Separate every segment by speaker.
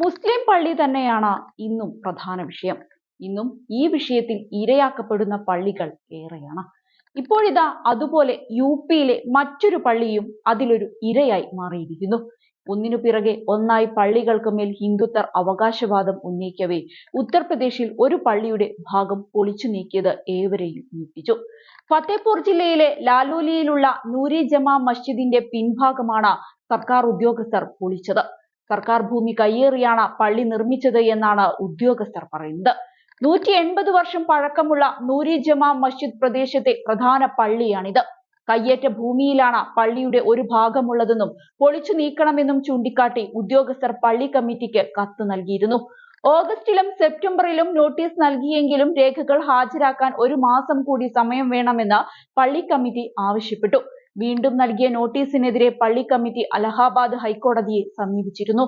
Speaker 1: മുസ്ലിം പള്ളി തന്നെയാണ് ഇന്നും പ്രധാന വിഷയം. ഇന്നും ഈ വിഷയത്തിൽ ഇരയാക്കപ്പെടുന്ന പള്ളികൾ ഏറെയാണ്. ഇപ്പോഴിതാ അതുപോലെ യു.പിയിലെ മറ്റൊരു പള്ളിയും അതിലൊരു ഇരയായി മാറിയിരിക്കുന്നു. ഒന്നിനു പിറകെ ഒന്നായി പള്ളികൾക്ക് മേൽ ഹിന്ദുത്വർ അവകാശവാദം ഉന്നയിക്കവേ ഉത്തർപ്രദേശിൽ ഒരു പള്ളിയുടെ ഭാഗം പൊളിച്ചു നീക്കിയത് ഏവരെയും ഞെട്ടിച്ചു. ഫത്തേപൂർ ജില്ലയിലെ ലാലോലിയിലുള്ള നൂരി ജമാ മസ്ജിദിന്റെ പിൻഭാഗമാണ് സർക്കാർ ഉദ്യോഗസ്ഥർ പൊളിച്ചത്. സർക്കാർ ഭൂമി കയ്യേറിയാണ് പള്ളി നിർമ്മിച്ചത് എന്നാണ് ഉദ്യോഗസ്ഥർ പറയുന്നത്. 180 വർഷം പഴക്കമുള്ള നൂരി ജമാ മസ്ജിദ് പ്രദേശത്തെ പ്രധാന പള്ളിയാണിത്. കയ്യേറ്റ ഭൂമിയിലാണ് പള്ളിയുടെ ഒരു ഭാഗമുള്ളതെന്നും പൊളിച്ചു നീക്കണമെന്നും ചൂണ്ടിക്കാട്ടി ഉദ്യോഗസ്ഥർ പള്ളി കമ്മിറ്റിക്ക് കത്ത് നൽകിയിരുന്നു. ഓഗസ്റ്റിലും സെപ്റ്റംബറിലും നോട്ടീസ് നൽകിയെങ്കിലും രേഖകൾ ഹാജരാക്കാൻ 1 മാസം കൂടി സമയം വേണമെന്ന് പള്ളി കമ്മിറ്റി ആവശ്യപ്പെട്ടു. വീണ്ടും നൽകിയ നോട്ടീസിനെതിരെ പള്ളി കമ്മിറ്റി അലഹാബാദ് ഹൈക്കോടതിയെ സമീപിച്ചിരുന്നു.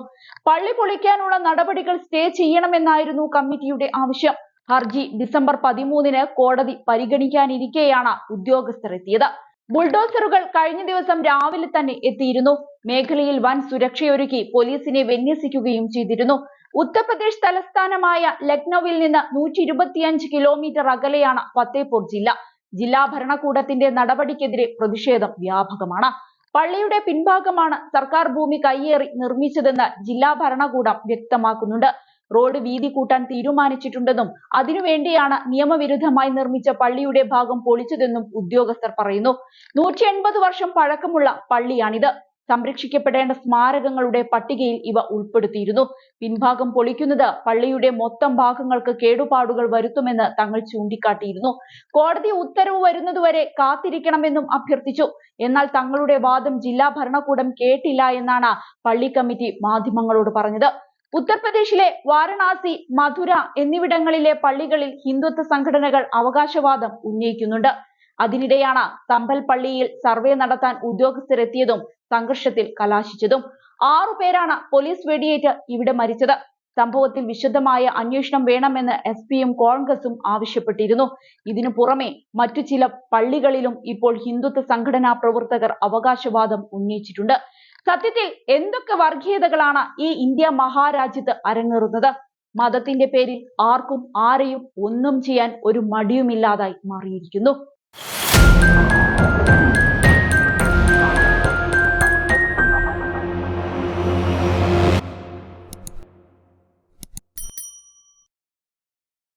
Speaker 1: പള്ളി പൊളിക്കാനുള്ള നടപടികൾ സ്റ്റേ ചെയ്യണമെന്നായിരുന്നു കമ്മിറ്റിയുടെ ആവശ്യം. ഹർജി ഡിസംബർ 13-ന് കോടതി പരിഗണിക്കാനിരിക്കെയാണ് ഉദ്യോഗസ്ഥർ എത്തിയത്. ബുൾഡോസറുകൾ കഴിഞ്ഞ ദിവസം രാവിലെ തന്നെ എത്തിയിരുന്നു. മേഖലയിൽ വൻ സുരക്ഷയൊരുക്കി പോലീസിനെ വിന്യസിക്കുകയും ചെയ്തിരുന്നു. ഉത്തർപ്രദേശ് തലസ്ഥാനമായ ലക്നൌവിൽ നിന്ന് 125 കിലോമീറ്റർ അകലെയാണ് ഫത്തേപൂർ ജില്ല. ജില്ലാ ഭരണകൂടത്തിന്റെ നടപടിക്കെതിരെ പ്രതിഷേധം വ്യാപകമാണ്. പള്ളിയുടെ പിൻഭാഗമാണ് സർക്കാർ ഭൂമി കയ്യേറി നിർമ്മിച്ചതെന്ന് ജില്ലാ ഭരണകൂടം വ്യക്തമാക്കുന്നുണ്ട്. റോഡ് വീതി കൂട്ടാൻ തീരുമാനിച്ചിട്ടുണ്ടെന്നും അതിനുവേണ്ടിയാണ് നിയമവിരുദ്ധമായി നിർമ്മിച്ച പള്ളിയുടെ ഭാഗം പൊളിച്ചതെന്നും ഉദ്യോഗസ്ഥർ പറയുന്നു. 180 വർഷം പഴക്കമുള്ള പള്ളിയാണിത്. സംരക്ഷിക്കപ്പെടേണ്ട സ്മാരകങ്ങളുടെ പട്ടികയിൽ ഇവ ഉൾപ്പെടുത്തിയിരുന്നു. പിൻഭാഗം പൊളിക്കുന്നത് പള്ളിയുടെ മൊത്തം ഭാഗങ്ങൾക്ക് കേടുപാടുകൾ വരുത്തുമെന്ന് തങ്ങൾ ചൂണ്ടിക്കാട്ടിയിരുന്നു. കോടതി ഉത്തരവ് വരുന്നതുവരെ കാത്തിരിക്കണമെന്നും അഭ്യർത്ഥിച്ചു. എന്നാൽ തങ്ങളുടെ വാദം ജില്ലാ ഭരണകൂടം കേട്ടില്ല എന്നാണ് പള്ളി കമ്മിറ്റി മാധ്യമങ്ങളോട് പറഞ്ഞത്. ഉത്തർപ്രദേശിലെ വാരണാസി, മഥുര എന്നിവിടങ്ങളിലെ പള്ളികളിൽ ഹിന്ദുത്വ സംഘടനകൾ അവകാശവാദം ഉന്നയിക്കുന്നുണ്ട്. അതിനിടെയാണ് സംഭൽ പള്ളിയിൽ സർവേ നടത്താൻ ഉദ്യോഗസ്ഥരെത്തിയതും സംഘർഷത്തിൽ കലാശിച്ചതും. 6 പേരാണ് പോലീസ് വെടിയേറ്റ് ഇവിടെ മരിച്ചത്. സംഭവത്തിൽ വിശദമായ അന്വേഷണം വേണമെന്ന് എസ്.പിയും കോൺഗ്രസും ആവശ്യപ്പെട്ടിരുന്നു. ഇതിനു പുറമെ മറ്റു ചില പള്ളികളിലും ഇപ്പോൾ ഹിന്ദുത്വ സംഘടനാ പ്രവർത്തകർ അവകാശവാദം ഉന്നയിച്ചിട്ടുണ്ട്. സത്യത്തിൽ എന്തൊക്കെ വർഗീയതകളാണ് ഈ ഇന്ത്യ മഹാരാജ്യത്ത് അരങ്ങേറുന്നത്? മതത്തിന്റെ പേരിൽ ആർക്കും ആരെയും ഒന്നും ചെയ്യാൻ ഒരു മടിയുമില്ലാതായി മാറിയിരിക്കുന്നു.